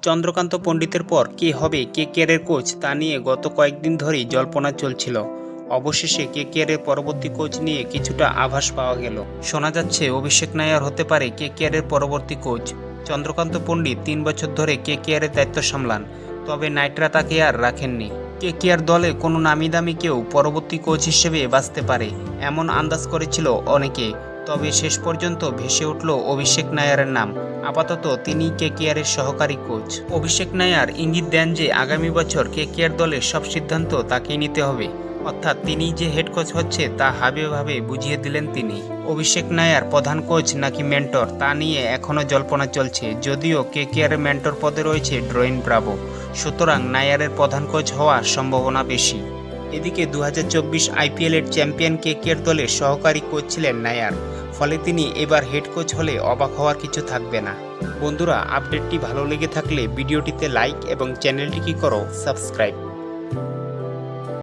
চন্দ্রকান্ত পণ্ডিতের পর কে হবে কেকেআরের কোচ তা নিয়ে গত কয়েকদিন ধরেই জল্পনা চলছিল। অবশেষে কেকেআরের পরবর্তী কোচ নিয়ে কিছুটা আভাস পাওয়া গেল। শোনা যাচ্ছে অভিষেক নায়ার হতে পারে কেকেআরের পরবর্তী কোচ। চন্দ্রকান্ত পণ্ডিত 3 বছর ধরে কেকেআরের দায়িত্ব সামলান, তবে নাইটরা তাকে আর রাখেননি। কেকেআর দলে কোনো নামি দামি কেউ পরবর্তী কোচ হিসেবে বাঁচতে পারে এমন আন্দাজ করেছিল অনেকে, তবে শেষ পর্যন্ত ভেসে উঠল অভিষেক নায়ারের নাম। আপাতত তিনি কেকেআরের সহকারী কোচ। অভিষেক নায়ার ইঙ্গিত দেন যে আগামী বছর কেকেআর দলের সব সিদ্ধান্ত তাকেই নিতে হবে, অর্থাৎ তিনি যে হেড কোচ হচ্ছে তা হাবে বুঝিয়ে দিলেন তিনি। অভিষেক নায়ার প্রধান কোচ নাকি মেন্টর তা নিয়ে এখনও জল্পনা চলছে, যদিও কেকেআরের মেন্টর পদে রয়েছে ড্রয়েন ব্রাভো, সুতরাং নায়ারের প্রধান কোচ হওয়ার সম্ভাবনা বেশি। এদিকে 2024 আইপিএলের চ্যাম্পিয়ন কেকেআর দলের সহকারী কোচ ছিলেন নায়ার, ফলে তিনি এবার হেড কোচ হলে অবাক হওয়ার কিছু থাকবে না। বন্ধুরা, আপডেটটি ভালো লেগে থাকলে ভিডিওটিতে লাইক এবং চ্যানেলটি কি করো সাবস্ক্রাইব।